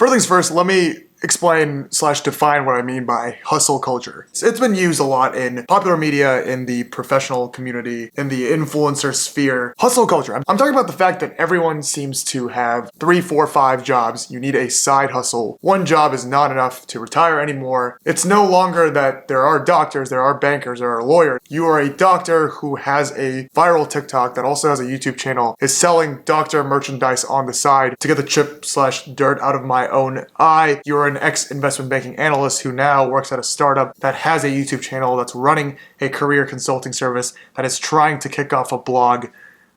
First things first, let me explain/define what I mean by hustle culture. It's been used a lot in popular media, in the professional community, in the influencer sphere. Hustle culture. I'm talking about the fact that everyone seems to have 3, 4, 5 jobs. You need a side hustle. One job is not enough to retire anymore. It's no longer that there are doctors, there are bankers, there are lawyers. You are a doctor who has a viral TikTok that also has a YouTube channel, is selling doctor merchandise on the side to get the chip/dirt out of my own eye. You're an ex-investment banking analyst who now works at a startup that has a YouTube channel, that's running a career consulting service, that is trying to kick off a blog.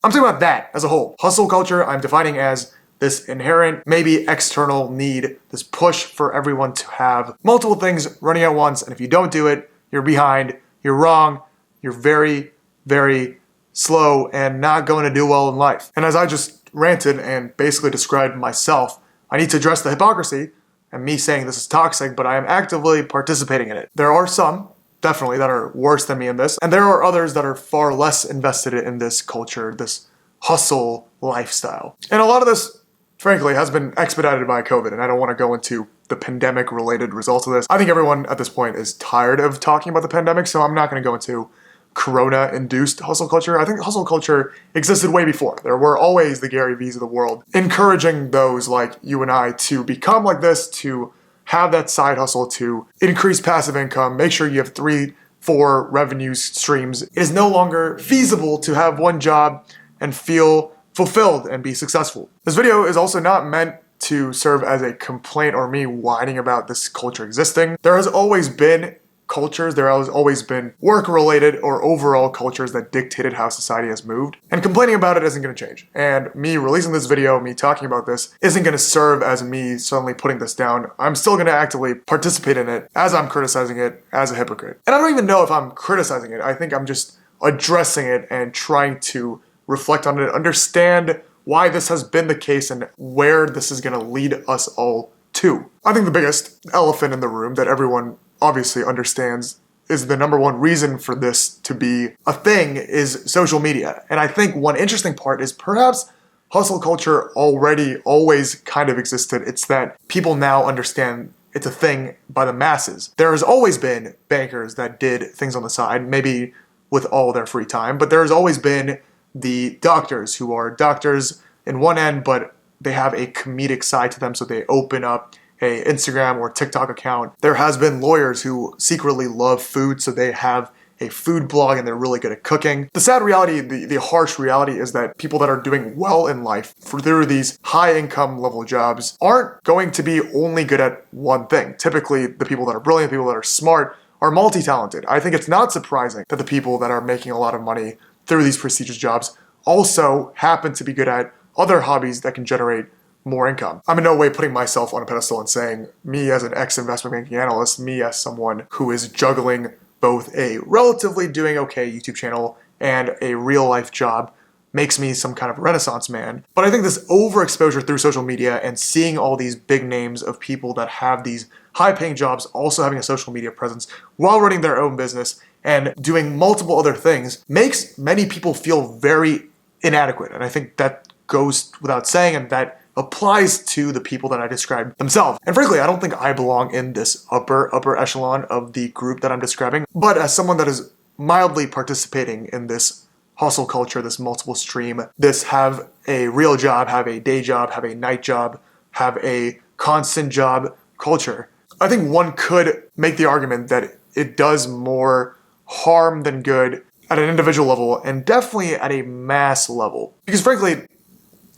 I'm talking about that as a whole. Hustle culture, I'm defining as this inherent, maybe external need, this push for everyone to have multiple things running at once, and if you don't do it, you're behind, you're wrong, you're very, very slow and not going to do well in life. And as I just ranted and basically described myself, I need to address the hypocrisy and me saying this is toxic, but I am actively participating in it. There are some, definitely, that are worse than me in this, and there are others that are far less invested in this culture, this hustle lifestyle. And a lot of this, frankly, has been expedited by COVID, and I don't want to go into the pandemic-related results of this. I think everyone at this point is tired of talking about the pandemic, so I'm not going to go into Corona-induced hustle culture. I think hustle culture existed way before. There were always the Gary V's of the world, encouraging those like you and I to become like this, to have that side hustle, to increase passive income, make sure you have 3, 4 revenue streams. It is no longer feasible to have one job and feel fulfilled and be successful. This video is also not meant to serve as a complaint or me whining about this culture existing. There has always been cultures, there has always been work-related or overall cultures that dictated how society has moved, and complaining about it isn't going to change. And me releasing this video, me talking about this, isn't going to serve as me suddenly putting this down. I'm still going to actively participate in it as I'm criticizing it as a hypocrite. And I don't even know if I'm criticizing it. I think I'm just addressing it and trying to reflect on it, understand why this has been the case and where this is going to lead us all to. I think the biggest elephant in the room that everyone obviously understands is the number one reason for this to be a thing is social media. And I think one interesting part is perhaps hustle culture already always kind of existed. It's that people now understand it's a thing by the masses. There has always been bankers that did things on the side, maybe with all their free time, but there has always been the doctors who are doctors in one end, but they have a comedic side to them, so they open up a Instagram or TikTok account. There has been lawyers who secretly love food, so they have a food blog and they're really good at cooking. The sad reality, the harsh reality is that people that are doing well in life through these high income level jobs aren't going to be only good at one thing. Typically, the people that are brilliant, people that are smart, are multi-talented. I think it's not surprising that the people that are making a lot of money through these prestigious jobs also happen to be good at other hobbies that can generate more income. I'm in no way putting myself on a pedestal and saying me as an ex-investment banking analyst, me as someone who is juggling both a relatively doing okay YouTube channel and a real life job makes me some kind of renaissance man. But I think this overexposure through social media and seeing all these big names of people that have these high paying jobs also having a social media presence while running their own business and doing multiple other things makes many people feel very inadequate. And I think that goes without saying, and that applies to the people that I described themselves. And frankly, I don't think I belong in this upper echelon of the group that I'm describing, but as someone that is mildly participating in this hustle culture, this multiple stream, this have a real job, have a day job, have a night job, have a constant job culture, I think one could make the argument that it does more harm than good at an individual level and definitely at a mass level. Because frankly,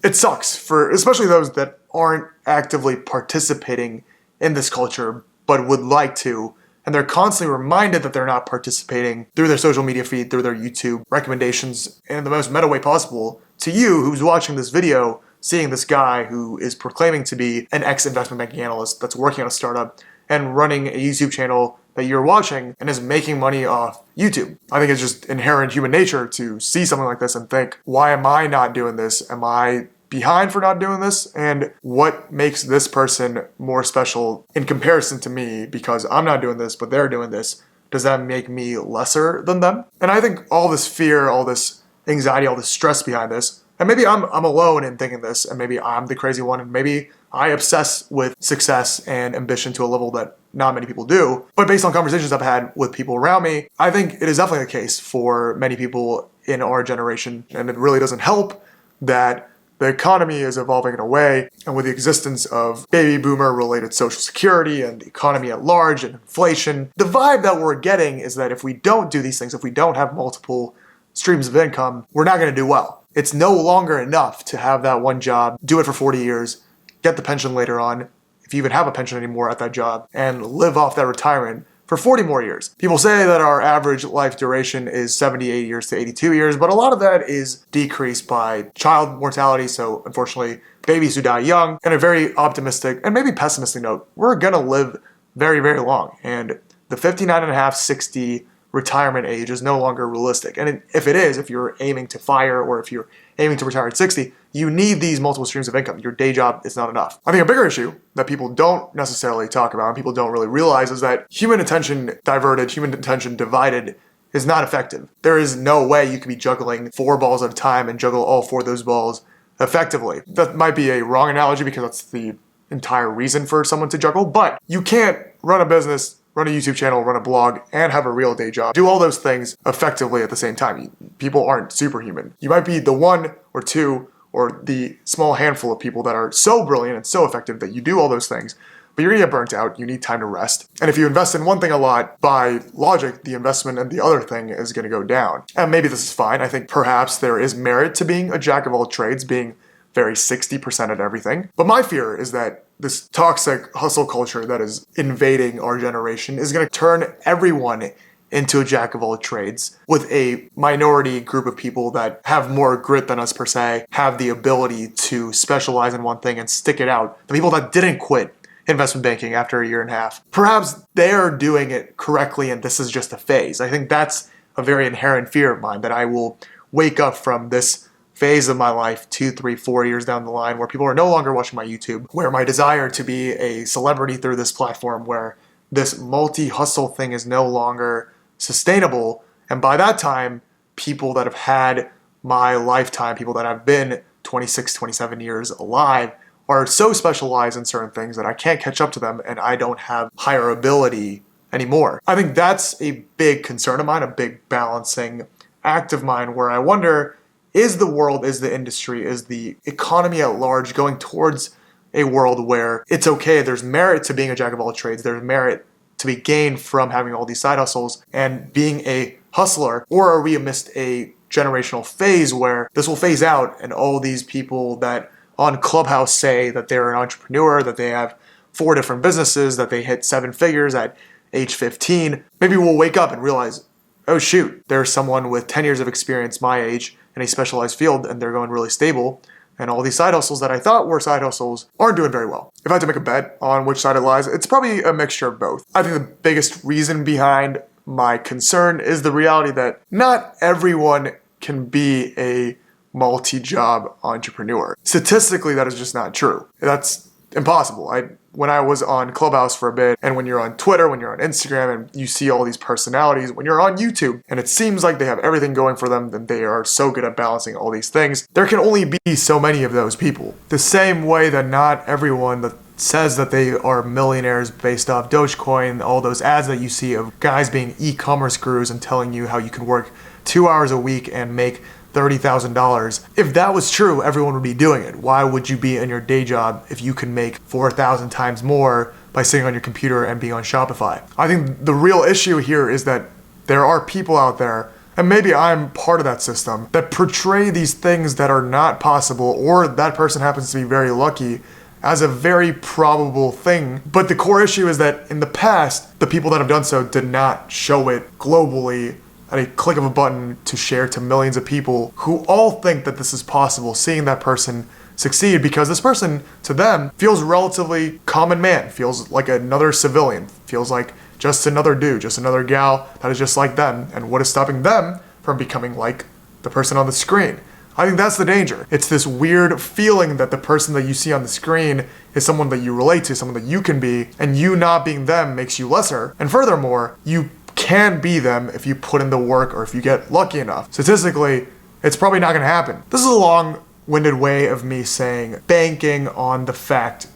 it sucks for especially those that aren't actively participating in this culture but would like to, and they're constantly reminded that they're not participating through their social media feed, through their YouTube recommendations, in the most meta way possible to you who's watching this video, seeing this guy who is proclaiming to be an ex-investment banking analyst that's working on a startup and running a YouTube channel that you're watching and is making money off YouTube. I think it's just inherent human nature to see something like this and think, why am I not doing this? Am I behind for not doing this? And what makes this person more special in comparison to me because I'm not doing this, but they're doing this? Does that make me lesser than them? And I think all this fear, all this anxiety, all this stress behind this And maybe I'm alone in thinking this, and maybe I'm the crazy one, and maybe I obsess with success and ambition to a level that not many people do. But based on conversations I've had with people around me, I think it is definitely the case for many people in our generation. And it really doesn't help that the economy is evolving in a way, and with the existence of baby boomer related social security and the economy at large and inflation, the vibe that we're getting is that if we don't do these things, if we don't have multiple streams of income, we're not going to do well. It's no longer enough to have that one job, do it for 40 years, get the pension later on, if you even have a pension anymore at that job, and live off that retirement for 40 more years. People say that our average life duration is 78 years to 82 years, but a lot of that is decreased by child mortality. So unfortunately, babies who die young. And a very optimistic and maybe pessimistic note, we're gonna live very, very long. And the 59 and a half, 60 retirement age is no longer realistic. And if it is, if you're aiming to fire or if you're aiming to retire at 60, you need these multiple streams of income. Your day job is not enough. I think a bigger issue that people don't necessarily talk about and people don't really realize is that human attention diverted, human attention divided is not effective. There is no way you could be juggling 4 balls at a time and juggle all 4 of those balls effectively. That might be a wrong analogy because that's the entire reason for someone to juggle, but you can't run a business, run a YouTube channel, run a blog, and have a real day job. Do all those things effectively at the same time. People aren't superhuman. You might be the 1 or 2 or the small handful of people that are so brilliant and so effective that you do all those things, but you're gonna get burnt out. You need time to rest. And if you invest in one thing a lot, by logic, the investment in the other thing is gonna go down. And maybe this is fine. I think perhaps there is merit to being a jack of all trades, being very 60% at everything. But my fear is that this toxic hustle culture that is invading our generation is gonna turn everyone into a jack of all trades, with a minority group of people that have more grit than us per se, have the ability to specialize in one thing and stick it out. The people that didn't quit investment banking after a year and a half, perhaps they're doing it correctly and this is just a phase. I think that's a very inherent fear of mine, that I will wake up from this phase of my life 2, 3, 4 years down the line where people are no longer watching my YouTube, where my desire to be a celebrity through this platform, where this multi-hustle thing is no longer sustainable. And by that time, people that have had my lifetime, people that have been 26, 27 years alive, are so specialized in certain things that I can't catch up to them and I don't have higher ability anymore. I think that's a big concern of mine, a big balancing act of mine, where I wonder, is the world, is the industry, is the economy at large going towards a world where it's okay, there's merit to being a jack of all trades, there's merit to be gained from having all these side hustles and being a hustler? Or are we amidst a generational phase where this will phase out and all these people that on Clubhouse say that they're an entrepreneur, that they have 4 different businesses, that they hit 7 figures at age 15, maybe we'll wake up and realize, oh shoot, there's someone with 10 years of experience my age in a specialized field and they're going really stable. And all these side hustles that I thought were side hustles aren't doing very well. If I had to make a bet on which side it lies, it's probably a mixture of both. I think the biggest reason behind my concern is the reality that not everyone can be a multi-job entrepreneur. Statistically, that is just not true. That's impossible. When I was on Clubhouse for a bit, and when you're on Twitter, when you're on Instagram, and you see all these personalities, when you're on YouTube, and it seems like they have everything going for them, and they are so good at balancing all these things, there can only be so many of those people. The same way that not everyone that says that they are millionaires based off Dogecoin, all those ads that you see of guys being e-commerce gurus and telling you how you can work 2 hours a week and make $30,000. If that was true, everyone would be doing it. Why would you be in your day job if you can make 4,000 times more by sitting on your computer and being on Shopify? I think the real issue here is that there are people out there, and maybe I'm part of that system, that portray these things that are not possible, or that person happens to be very lucky, as a very probable thing. But the core issue is that in the past, the people that have done so did not show it globally at a click of a button to share to millions of people who all think that this is possible, seeing that person succeed, because this person, to them, feels relatively common man, feels like another civilian, feels like just another dude, just another gal that is just like them. And what is stopping them from becoming like the person on the screen? I think that's the danger. It's this weird feeling that the person that you see on the screen is someone that you relate to, someone that you can be, and you not being them makes you lesser. And furthermore, you can be them if you put in the work or if you get lucky enough. Statistically, it's probably not gonna happen. This is a long long-winded way of me saying betting on the fact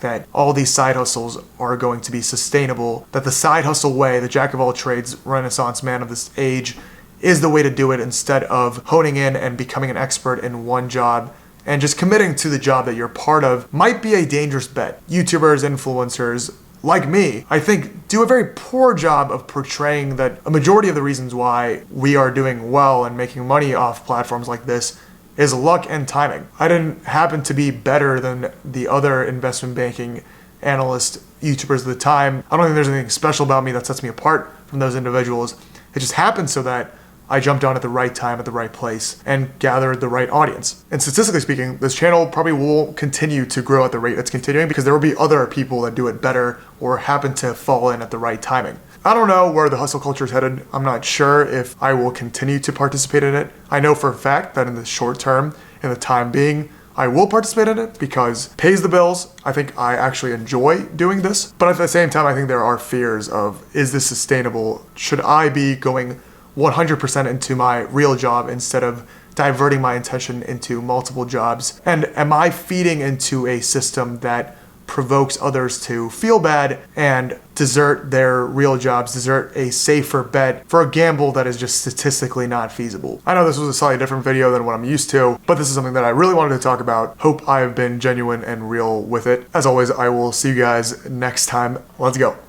that all these side hustles are going to be sustainable, that the side hustle way, the jack of all trades renaissance man of this age, is the way to do it instead of honing in and becoming an expert in one job and just committing to the job that you're part of might be a dangerous bet. YouTubers, influencers, like me, I think do a very poor job of portraying that a majority of the reasons why we are doing well and making money off platforms like this is luck and timing. I didn't happen to be better than the other investment banking analyst YouTubers at the time. I don't think there's anything special about me that sets me apart from those individuals. It just happened so that I jumped on at the right time, at the right place, and gathered the right audience. And statistically speaking, this channel probably won't continue to grow at the rate it's continuing because there will be other people that do it better or happen to fall in at the right timing. I don't know where the hustle culture is headed. I'm not sure if I will continue to participate in it. I know for a fact that in the short term, in the time being, I will participate in it because it pays the bills. I think I actually enjoy doing this. But at the same time, I think there are fears of, is this sustainable? Should I be going 100% into my real job instead of diverting my attention into multiple jobs? And am I feeding into a system that provokes others to feel bad and desert their real jobs, desert a safer bet for a gamble that is just statistically not feasible? I know this was a slightly different video than what I'm used to, but this is something that I really wanted to talk about. Hope I've been genuine and real with it. As always, I will see you guys next time. Let's go.